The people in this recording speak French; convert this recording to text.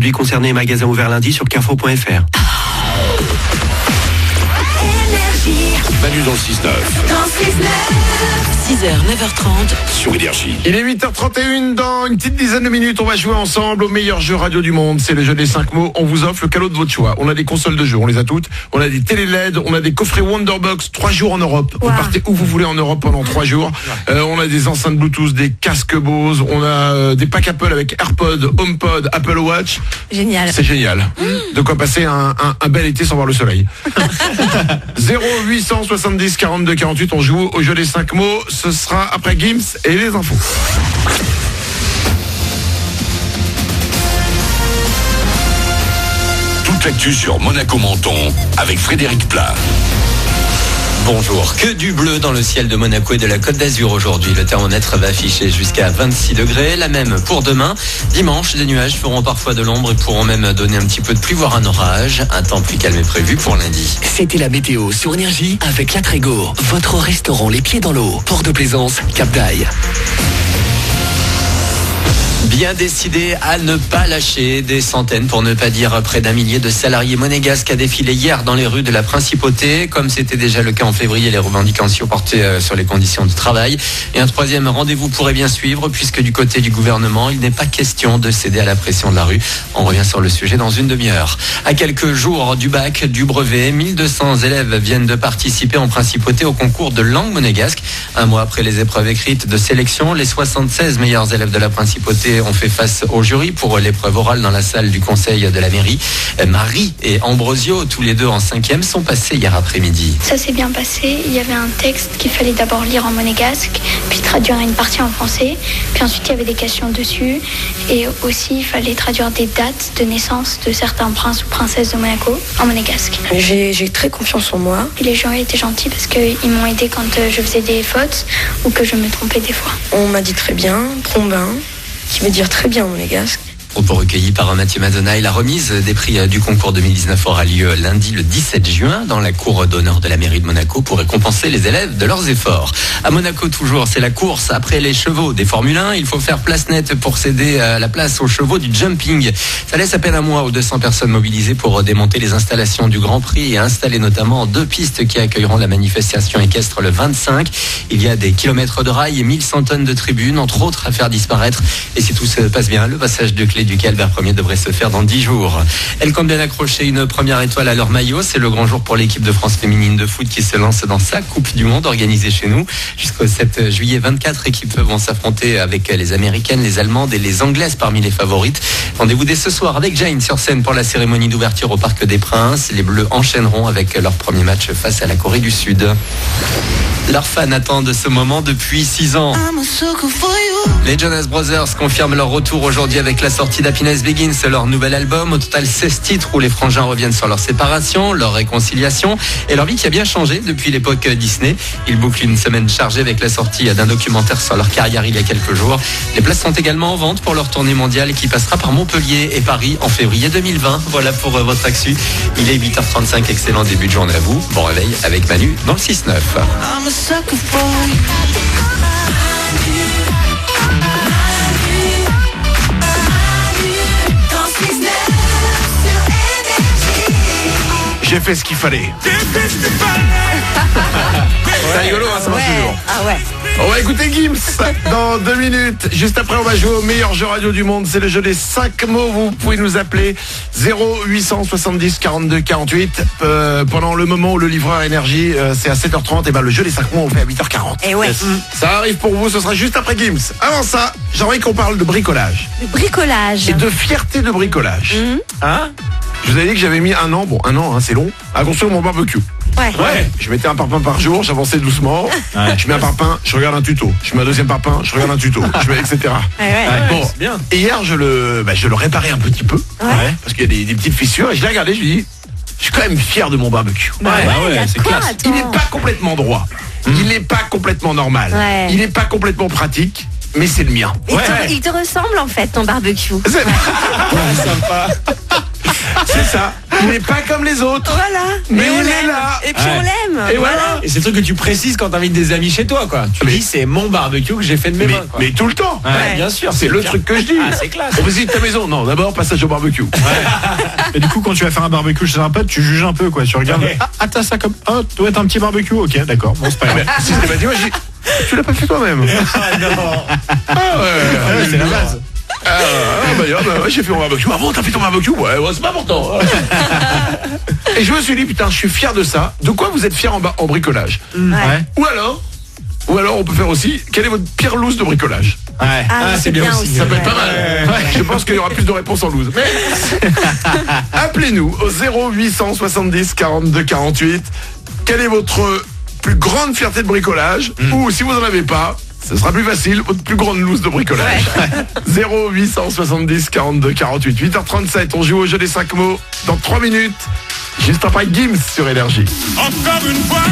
Produits concernés, magasins ouverts lundi sur carrefour.fr. Manu dans le 6-9. 6h, 9h30 sur Énergie. Il est 8h31, dans une petite dizaine de minutes, on va jouer ensemble au meilleur jeu radio du monde. C'est le jeu des 5 mots. On vous offre le cadeau de votre choix. On a des consoles de jeu, on les a toutes. On a des télé LED, on a des coffrets Wonderbox, 3 jours en Europe. Wow. Vous partez où vous voulez en Europe pendant 3 jours. On a des enceintes Bluetooth, des casques Bose, on a des packs Apple avec AirPod, HomePod, Apple Watch. Génial. C'est génial. De quoi passer un bel été sans voir le soleil. 0870 42 48, on joue au jeu des 5 mots. Ce sera après Gims et les infos. Toute l'actu sur Monaco Menton avec Frédéric Plat. Bonjour, que du bleu dans le ciel de Monaco et de la Côte d'Azur aujourd'hui. Le thermomètre va afficher jusqu'à 26 degrés, la même pour demain. Dimanche, des nuages feront parfois de l'ombre et pourront même donner un petit peu de pluie, voire un orage. Un temps plus calme est prévu pour lundi. C'était la météo sur Énergie avec La Trégo, votre restaurant les pieds dans l'eau. Port de Plaisance, Cap d'Aille. Bien décidé à ne pas lâcher, des centaines, pour ne pas dire près d'un millier de salariés monégasques a défilé hier dans les rues de la Principauté. Comme c'était déjà le cas en février, les revendications portaient sur les conditions de travail. Et un troisième rendez-vous pourrait bien suivre, puisque du côté du gouvernement, il n'est pas question de céder à la pression de la rue. On revient sur le sujet dans une demi-heure. À quelques jours du bac, du brevet, 1200 élèves viennent de participer en Principauté au concours de langue monégasque. Un mois après les épreuves écrites de sélection, les 76 meilleurs élèves de la Principauté ont fait face au jury pour l'épreuve orale dans la salle du conseil de la mairie. Marie et Ambrosio, tous les deux en 5e, sont passés hier après-midi. Ça s'est bien passé. Il y avait un texte qu'il fallait d'abord lire en monégasque, puis traduire une partie en français. Puis ensuite, il y avait des questions dessus. Et aussi, il fallait traduire des dates de naissance de certains princes ou princesses de Monaco en monégasque. J'ai très confiance en moi. Et les gens étaient gentils parce qu'ils m'ont aidé quand je faisais des fautes ou que je me trompais des fois. On m'a dit très bien, trombin, qui veut dire très bien en monégasque. Propos recueillis par Mathieu Madonna. La remise des prix du concours 2019 aura lieu lundi le 17 juin dans la cour d'honneur de la mairie de Monaco pour récompenser les élèves de leurs efforts. À Monaco toujours, c'est la course après les chevaux des Formule 1. Il faut faire place nette pour céder la place aux chevaux du jumping. Ça laisse à peine un mois aux 200 personnes mobilisées pour démonter les installations du Grand Prix et installer notamment 2 pistes qui accueilleront la manifestation équestre le 25. Il y a des kilomètres de rails et 1100 tonnes de tribunes, entre autres, à faire disparaître. Et si tout se passe bien, le passage de clé du Calvaire Ier devrait se faire dans 10 jours. Elles comptent bien accrocher une première étoile à leur maillot. C'est le grand jour pour l'équipe de France féminine de foot qui se lance dans sa Coupe du Monde organisée chez nous. Jusqu'au 7 juillet, 24 équipes vont s'affronter avec les Américaines, les Allemandes et les Anglaises parmi les favorites. Rendez-vous dès ce soir avec Jane sur scène pour la cérémonie d'ouverture au Parc des Princes. Les Bleus enchaîneront avec leur premier match face à la Corée du Sud. Leurs fans attendent ce moment depuis 6 ans. Les Jonas Brothers confirment leur retour aujourd'hui avec la sortie d'Happiness Begins, leur nouvel album. Au total 16 titres où les frangins reviennent sur leur séparation, leur réconciliation et leur vie qui a bien changé depuis l'époque Disney. Ils bouclent une semaine chargée avec la sortie d'un documentaire sur leur carrière il y a quelques jours. Les places sont également en vente pour leur tournée mondiale qui passera par Montpellier et Paris en février 2020. Voilà pour votre actu. Il est 8h35, excellent début de journée à vous. Bon réveil avec Manu dans le 6-9. J'ai fait ce qu'il fallait. C'est rigolo, hein, ça marche toujours. Ah ouais. On va écouter Gims dans 2 minutes. Juste après, on va jouer au meilleur jeu radio du monde. C'est le jeu des 5 mots. Vous pouvez nous appeler 0870 42 48. Pendant le moment où le livreur Énergie, c'est à 7h30. Et ben le jeu des 5 mots, on fait à 8h40. Et ouais. Ça arrive pour vous, ce sera juste après Gims. Avant ça, j'aimerais qu'on parle de bricolage. Le bricolage. Et de fierté de bricolage. Hein ? Je vous avais dit que j'avais mis un an, c'est long, à construire mon barbecue. Ouais. Je mettais un parpaing par jour, j'avançais doucement. Ouais. Je mets un parpaing, je regarde un tuto. Je mets un deuxième parpaing, je regarde un tuto. Je mets etc. Bon, c'est bien. Et hier, je le réparais un petit peu. Ouais. Parce qu'il y a des petites fissures. Et je l'ai regardé, je lui ai dit, je suis quand même fier de mon barbecue. C'est classe. Il n'est pas complètement droit. Il n'est pas complètement normal. Ouais. Il n'est pas complètement pratique. Mais c'est le mien. Il te ressemble en fait, ton barbecue. C'est sympa. C'est ça. Il n'est pas comme les autres. Voilà. Mais on il est l'aime. là. Et puis Ouais. on l'aime. Et voilà. Et c'est le truc que tu précises quand t'invites des amis chez toi, quoi. Tu Mais- dis, c'est mon barbecue que j'ai fait de mes mains, quoi. Mais tout le temps. Ouais, bien sûr. C'est le truc que je dis. Ah, c'est classe. On visite ta maison. Non, d'abord, passage au barbecue. Et du coup, quand tu vas faire un barbecue chez un pote, tu juges un peu, quoi. Tu regardes. Ouais. Ah, t'as ça comme. Ah, doit être un petit barbecue. Ok, d'accord. Bon, c'est pas grave. Si je l'ai pas dit, moi, j'ai dit, tu l'as pas fait toi-même. Ah non. Ah ouais, c'est la base. J'ai fait mon barbecue. Ah bon, t'as fait ton barbecue? Ouais, c'est pas important. Et je me suis dit, putain, je suis fier de ça. De quoi vous êtes fier en bricolage? Ouais. Ou alors, on peut faire aussi, quelle est votre pire loose de bricolage? Ouais. Ah, c'est bien aussi. Ça peut être pas mal. Ouais, je pense qu'il y aura plus de réponses en loose. Mais appelez-nous au 0870 42 48. Quelle est votre plus grande fierté de bricolage? Ou si vous en avez pas, ce sera plus facile, votre plus grande loose de bricolage. 0870 42 48. 8h37, on joue au jeu des 5 mots dans 3 minutes. Juste après Gims sur Énergie. Encore une fois